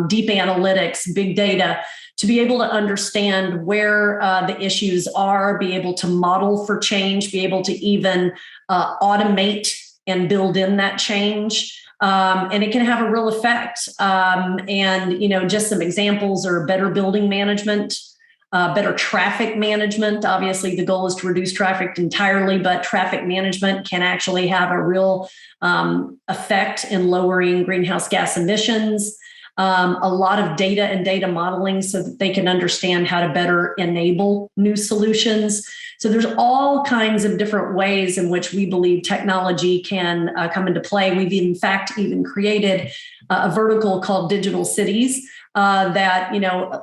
deep analytics, big data, to be able to understand where the issues are, be able to model for change, be able to even automate and build in that change. And it can have a real effect. Just some examples are better building management, better traffic management. Obviously, the goal is to reduce traffic entirely, but traffic management can actually have a real effect in lowering greenhouse gas emissions. A lot of data and data modeling so that they can understand how to better enable new solutions. So there's all kinds of different ways in which we believe technology can come into play. We've in fact even created a vertical called Digital Cities that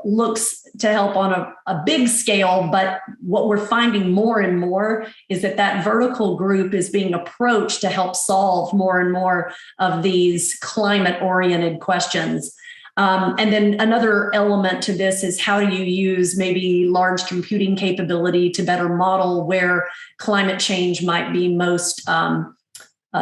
looks to help on a big scale. But what we're finding more and more is that vertical group is being approached to help solve more and more of these climate-oriented questions. And then another element to this is how do you use maybe large computing capability to better model where climate change might be most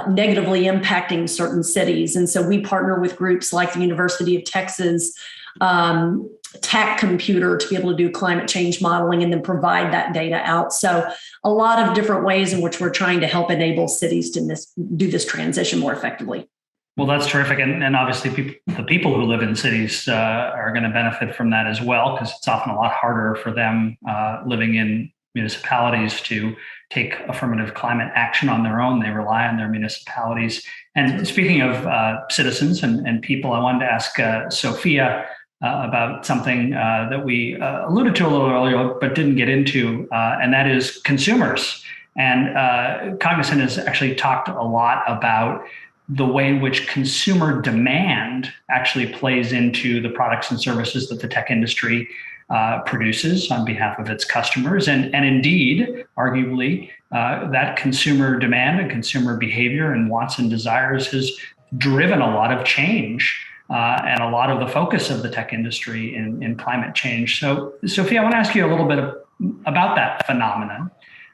negatively impacting certain cities. And so we partner with groups like the University of Texas TAC computer to be able to do climate change modeling and then provide that data out. So a lot of different ways in which we're trying to help enable cities to do this transition more effectively. Well, that's terrific. And obviously, the people who live in cities are going to benefit from that as well, because it's often a lot harder for them living in municipalities to take affirmative climate action on their own. They rely on their municipalities. And speaking of citizens and people, I wanted to ask Sophia about something that we alluded to a little earlier, but didn't get into, and that is consumers. And Cognizant has actually talked a lot about the way in which consumer demand actually plays into the products and services that the tech industry produces on behalf of its customers. And indeed, arguably, that consumer demand and consumer behavior and wants and desires has driven a lot of change and a lot of the focus of the tech industry in climate change. So, Sophia, I want to ask you a little bit about that phenomenon.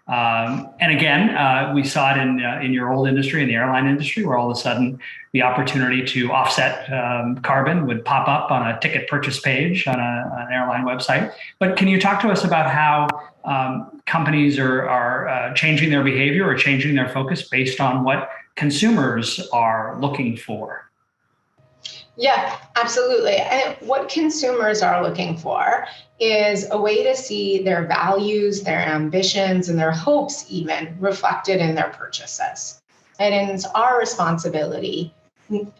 And again, we saw it in your old industry, in the airline industry, where all of a sudden the opportunity to offset carbon would pop up on a ticket purchase page on an airline website. But can you talk to us about how companies are changing their behavior or changing their focus based on what consumers are looking for? Yeah, absolutely. And what consumers are looking for is a way to see their values, their ambitions, and their hopes even reflected in their purchases. And it's our responsibility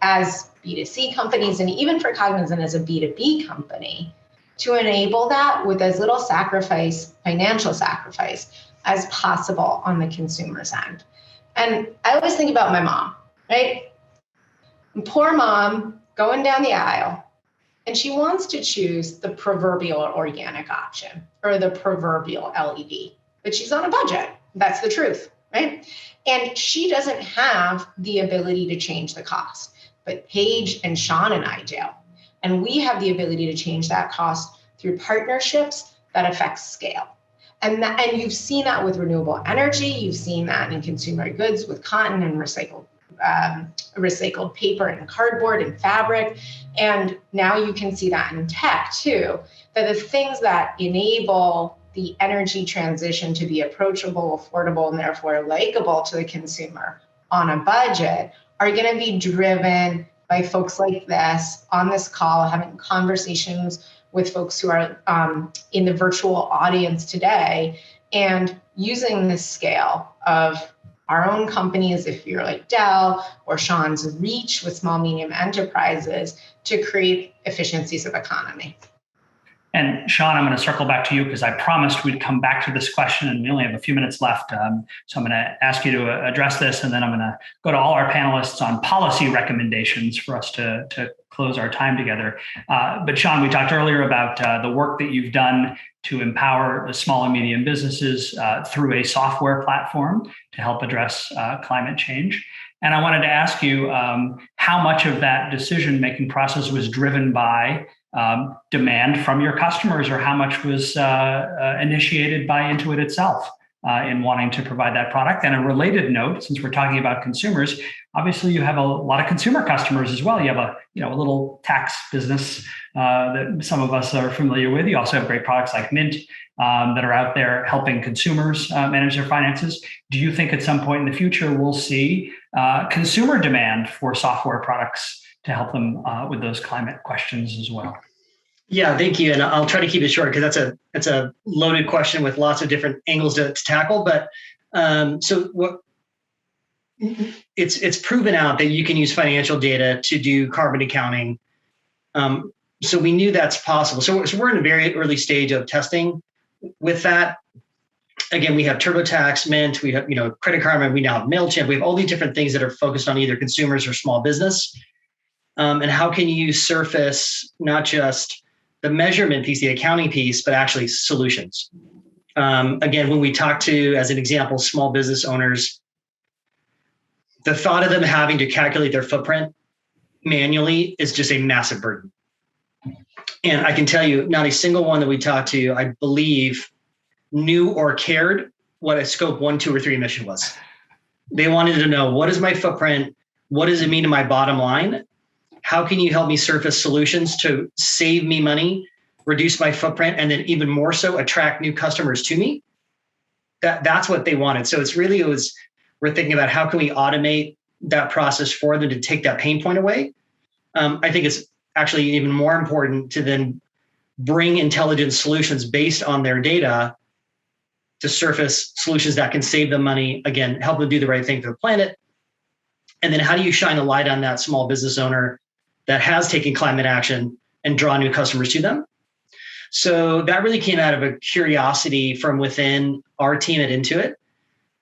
as B2C companies, and even for Cognizant as a B2B company, to enable that with as little sacrifice, financial sacrifice, as possible on the consumer's end. And I always think about my mom, right? Poor mom going down the aisle, and she wants to choose the proverbial organic option or the proverbial LED, but she's on a budget. That's the truth, right? And she doesn't have the ability to change the cost, but Paige and Sean and I do. And we have the ability to change that cost through partnerships that affect scale. And you've seen that with renewable energy. You've seen that in consumer goods with cotton and recycled paper and cardboard and fabric. And now you can see that in tech too, that the things that enable the energy transition to be approachable, affordable, and therefore likable to the consumer on a budget are going to be driven by folks like this on this call, having conversations with folks who are in the virtual audience today, and using this scale of our own companies, if you're like Dell, or Sean's reach with small, medium enterprises to create efficiencies of economy. And Sean, I'm going to circle back to you because I promised we'd come back to this question, and we only have a few minutes left. So I'm going to ask you to address this, and then I'm going to go to all our panelists on policy recommendations for us to close our time together. But Sean, we talked earlier about the work that you've done to empower the small and medium businesses through a software platform to help address climate change. And I wanted to ask you how much of that decision-making process was driven by demand from your customers, or how much was initiated by Intuit itself in wanting to provide that product. And a related note, since we're talking about consumers, obviously you have a lot of consumer customers as well. You have a little tax business that some of us are familiar with. You also have great products like Mint that are out there helping consumers manage their finances. Do you think at some point in the future we'll see consumer demand for software products to help them with those climate questions as well? Yeah, thank you. And I'll try to keep it short because that's a loaded question with lots of different angles to tackle. But it's proven out that you can use financial data to do carbon accounting. So we knew that's possible. So we're in a very early stage of testing with that. Again, we have TurboTax, Mint, we have Credit Karma, we now have MailChimp. We have all these different things that are focused on either consumers or small business. And how can you surface not just the measurement piece, the accounting piece, but actually solutions? Again, when we talk to, as an example, small business owners, the thought of them having to calculate their footprint manually is just a massive burden. And I can tell you, not a single one that we talked to, I believe, knew or cared what a scope 1, 2, or 3 emission was. They wanted to know, what is my footprint? What does it mean to my bottom line? How can you help me surface solutions to save me money, reduce my footprint, and then even more so attract new customers to me? That's what they wanted. So we're thinking about how can we automate that process for them to take that pain point away. I think it's actually even more important to then bring intelligent solutions based on their data to surface solutions that can save them money, again, help them do the right thing for the planet. And then how do you shine a light on that small business owner that has taken climate action and draw new customers to them? So that really came out of a curiosity from within our team at Intuit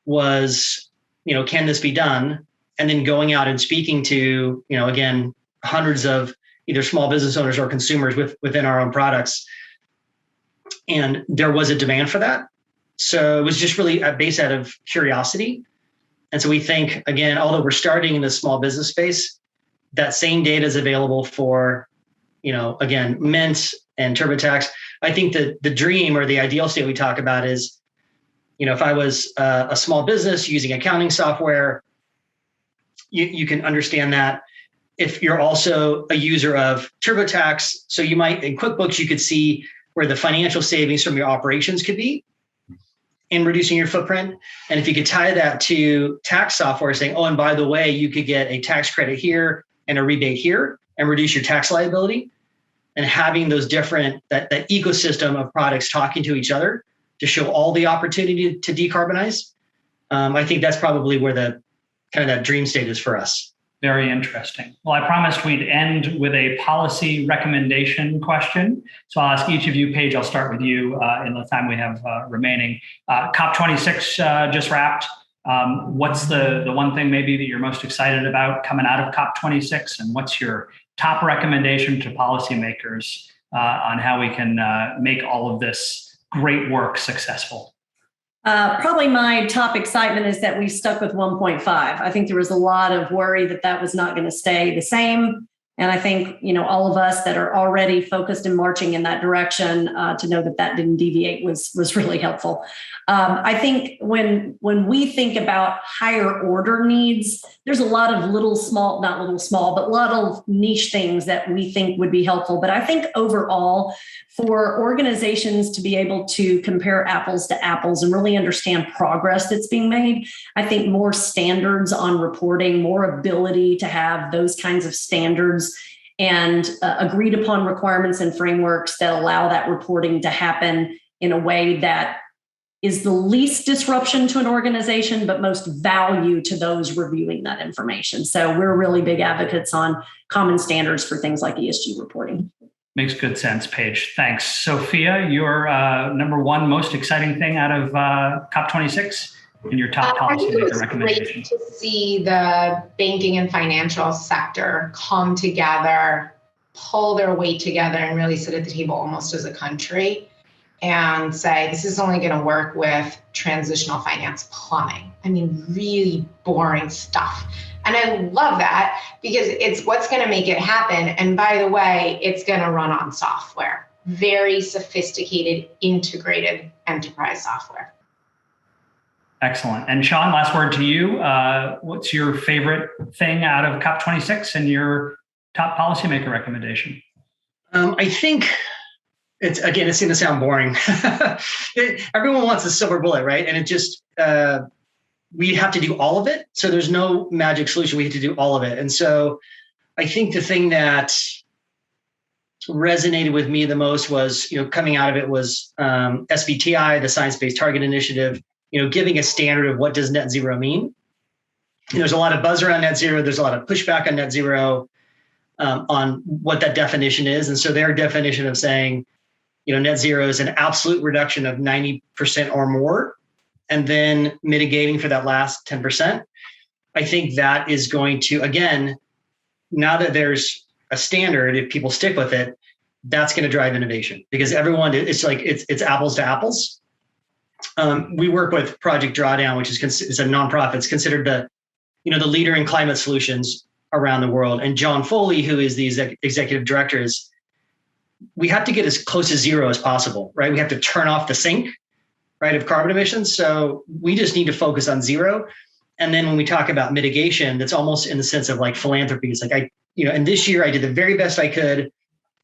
was, can this be done? And then going out and speaking to, again, hundreds of either small business owners or consumers within our own products. And there was a demand for that. So it was just really based out of curiosity. And so we think, again, although we're starting in the small business space, that same data is available for, again, Mint and TurboTax. I think that the dream or the ideal state we talk about is, if I was a small business using accounting software, you can understand that. If you're also a user of TurboTax, so you might, in QuickBooks, you could see where the financial savings from your operations could be in reducing your footprint. And if you could tie that to tax software saying, oh, and by the way, you could get a tax credit here and a rebate here and reduce your tax liability, and having those different, that ecosystem of products talking to each other to show all the opportunity to decarbonize. I think that's probably where the kind of that dream state is for us. Very interesting. Well, I promised we'd end with a policy recommendation question. So I'll ask each of you. Paige, I'll start with you in the time we have remaining. COP26 just wrapped. What's the one thing maybe that you're most excited about coming out of COP26? And what's your top recommendation to policymakers on how we can make all of this great work successful? Probably my top excitement is that we stuck with 1.5. I think there was a lot of worry that was not going to stay the same. And I think, all of us that are already focused and marching in that direction, to know that didn't deviate was really helpful. I think when we think about higher order needs, there's a lot of not little small, but a lot of niche things that we think would be helpful. But I think overall, for organizations to be able to compare apples to apples and really understand progress that's being made, I think more standards on reporting, more ability to have those kinds of standards and agreed upon requirements and frameworks that allow that reporting to happen in a way that is the least disruption to an organization, but most value to those reviewing that information. So we're really big advocates on common standards for things like ESG reporting. Makes good sense, Paige. Thanks. Sophia, your number one most exciting thing out of COP26 in your top policymaker recommendation? Great to see the banking and financial sector come together, pull their weight together, and really sit at the table almost as a country and say, this is only going to work with transitional finance plumbing. I mean, really boring stuff. And I love that because it's what's going to make it happen. And by the way, it's going to run on software, very sophisticated, integrated enterprise software. Excellent. And Sean, last word to you. What's your favorite thing out of COP26 and your top policymaker recommendation? I think it's going to sound boring. Everyone wants a silver bullet, right? And it just, we have to do all of it. So there's no magic solution. We have to do all of it. And so I think the thing that resonated with me the most was, coming out of it was SBTI, the Science-Based Target Initiative, giving a standard of what does net zero mean. There's a lot of buzz around net zero. There's a lot of pushback on net zero, on what that definition is. And so their definition of saying, net zero is an absolute reduction of 90% or more, and then mitigating for that last 10%. I think that is going to, again, now that there's a standard, if people stick with it, that's going to drive innovation because everyone, it's apples to apples. We work with Project Drawdown, which is a nonprofit. It's considered the leader in climate solutions around the world. And John Foley, who is the executive director, we have to get as close to zero as possible, right? We have to turn off the sink, right, of carbon emissions. So we just need to focus on zero. And then when we talk about mitigation, that's almost in the sense of like philanthropy. It's like and this year I did the very best I could.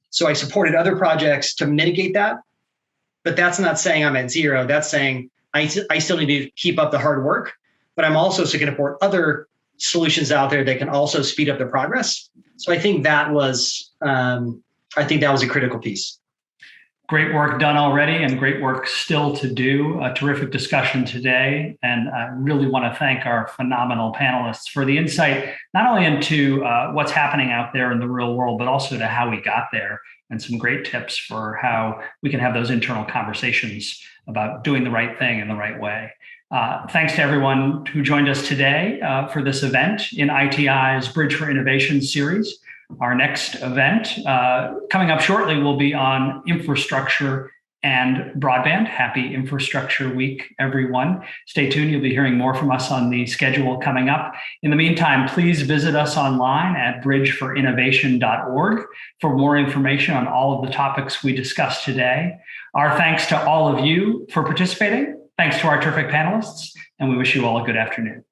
So I supported other projects to mitigate that. But that's not saying I'm at zero. That's saying I still need to keep up the hard work, but I'm also going to support other solutions out there that can also speed up the progress. So I think that was a critical piece. Great work done already and great work still to do. A terrific discussion today. And I really want to thank our phenomenal panelists for the insight, not only into what's happening out there in the real world, but also to how we got there and some great tips for how we can have those internal conversations about doing the right thing in the right way. Thanks to everyone who joined us today for this event in ITI's Bridge for Innovation series. Our next event coming up shortly will be on infrastructure and broadband. Happy Infrastructure Week, everyone. Stay tuned. You'll be hearing more from us on the schedule coming up. In the meantime, please visit us online at bridgeforoinnovation.org for more information on all of the topics we discussed today. Our thanks to all of you for participating. Thanks to our terrific panelists, and we wish you all a good afternoon.